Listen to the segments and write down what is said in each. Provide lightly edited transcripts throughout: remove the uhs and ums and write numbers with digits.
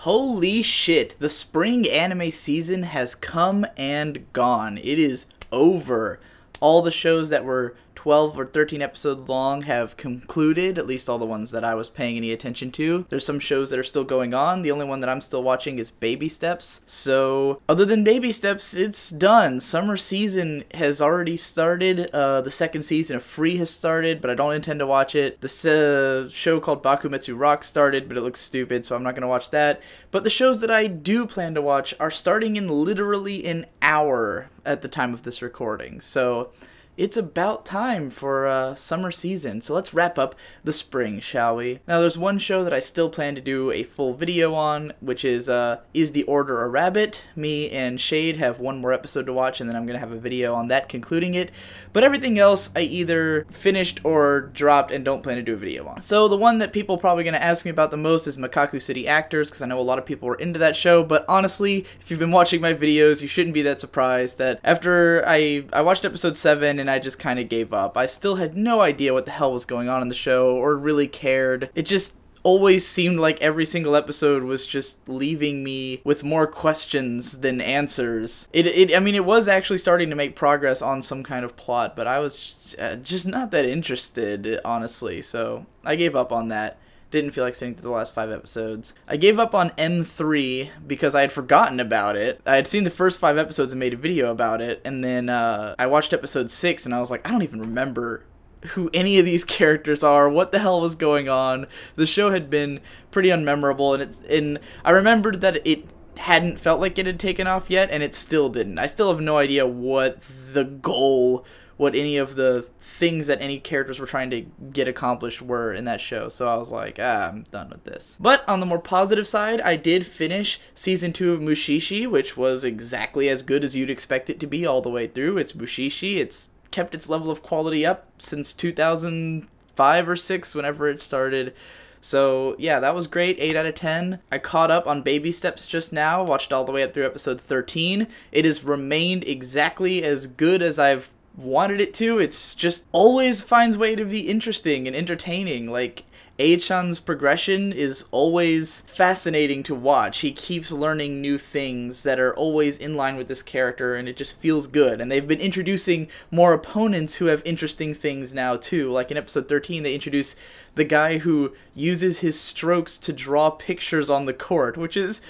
Holy shit, the spring anime season has come and gone. It is over. All the shows that were 12 or 13 episodes long have concluded, at least all the ones that I was paying any attention to. There's some shows that are still going on. The only one that I'm still watching is Baby Steps. So, other than Baby Steps, it's done. Summer season has already started. The second season of Free has started, but I don't intend to watch it. The show called Bakumetsu Rock started, but it looks stupid, so I'm not going to watch that. But the shows that I do plan to watch are starting in literally an hour at the time of this recording. So it's about time for summer season, so let's wrap up the spring, shall we? Now, there's one show that I still plan to do a full video on, which is the Order a Rabbit? Me and Shade have one more episode to watch, and then I'm going to have a video on that concluding it. But everything else I either finished or dropped and don't plan to do a video on. So the one that people are probably going to ask me about the most is Makaku City Actors, because I know a lot of people are into that show, but honestly, if you've been watching my videos, you shouldn't be that surprised that after I watched episode 7 and I just kind of gave up. I still had no idea what the hell was going on in the show or really cared. It just always seemed like every single episode was just leaving me with more questions than answers. I mean, it was actually starting to make progress on some kind of plot, but I was just not that interested, honestly, so I gave up on that. Didn't feel like sitting through the last 5 episodes. I gave up on M3 because I had forgotten about it. I had seen the first 5 episodes and made a video about it, and then I watched episode 6 and I was like, I don't even remember who any of these characters are, what the hell was going on. The show had been pretty unmemorable, and I remembered that it hadn't felt like it had taken off yet, and it still didn't. I still have no idea what the goal, what any of the things that any characters were trying to get accomplished were in that show. So I was like, I'm done with this. But on the more positive side, I did finish season 2 of Mushishi, which was exactly as good as you'd expect it to be all the way through. It's Mushishi. It's kept its level of quality up since 2005 or 6, whenever it started. So yeah, that was great, 8 out of 10. I caught up on Baby Steps just now, watched all the way up through episode 13. It has remained exactly as good as I've wanted it to. It's just always finds way to be interesting and entertaining. Like, A-chan's progression is always fascinating to watch. He keeps learning new things that are always in line with this character, and it just feels good. And they've been introducing more opponents who have interesting things now too. Like in episode 13, they introduce the guy who uses his strokes to draw pictures on the court, which is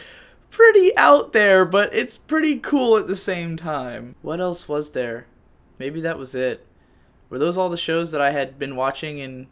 pretty out there, but it's pretty cool at the same time. What else was there? Maybe that was it. Were those all the shows that I had been watching and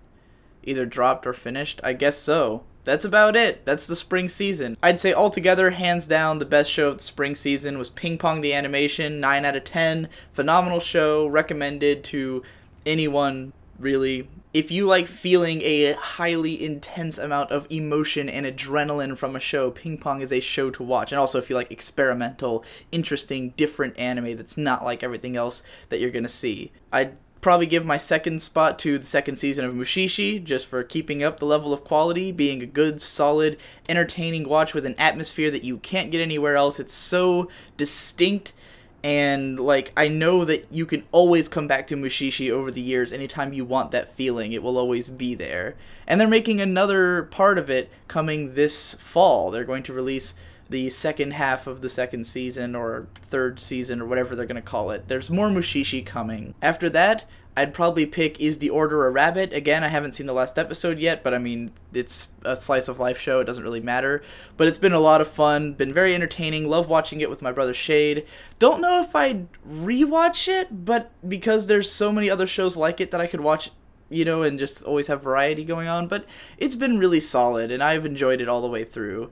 either dropped or finished? I guess so. That's about it. That's the spring season. I'd say altogether, hands down, the best show of the spring season was Ping Pong the Animation, 9 out of 10. Phenomenal show, recommended to anyone, really. If you like feeling a highly intense amount of emotion and adrenaline from a show, Ping Pong is a show to watch. And also if you like experimental, interesting, different anime that's not like everything else that you're gonna see. I'd probably give my second spot to the second season of Mushishi, just for keeping up the level of quality, being a good, solid, entertaining watch with an atmosphere that you can't get anywhere else. It's so distinct, and like, I know that you can always come back to Mushishi over the years. Anytime you want that feeling, it will always be there. And they're making another part of it coming this fall. They're going to release the second half of the second season, or third season, or whatever they're going to call it. There's more Mushishi coming. After that, I'd probably pick Is the Order a Rabbit? Again, I haven't seen the last episode yet, but I mean, it's a slice of life show, it doesn't really matter. But it's been a lot of fun, been very entertaining, love watching it with my brother Shade. Don't know if I'd rewatch it, but because there's so many other shows like it that I could watch, you know, and just always have variety going on. But it's been really solid, and I've enjoyed it all the way through.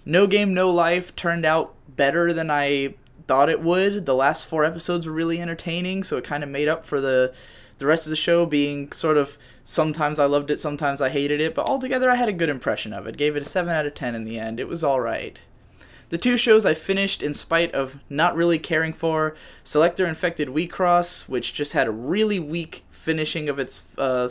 No Game, No Life turned out better than I thought it would. The last 4 episodes were really entertaining, so it kind of made up for the rest of the show being sort of, sometimes I loved it, sometimes I hated it, but altogether I had a good impression of it. Gave it a 7 out of 10 in the end. It was alright. The 2 shows I finished in spite of not really caring for: Selector Infected Weecross, which just had a really weak finishing of its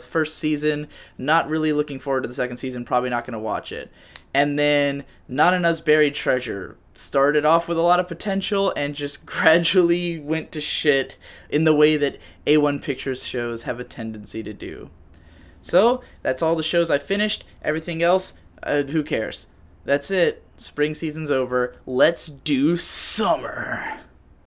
first season. Not really looking forward to the second season, probably not going to watch it. And then Nanana's Buried Treasure. Started off with a lot of potential and just gradually went to shit in the way that A1 Pictures shows have a tendency to do. So, that's all the shows I finished. Everything else, who cares? That's it. Spring season's over. Let's do summer.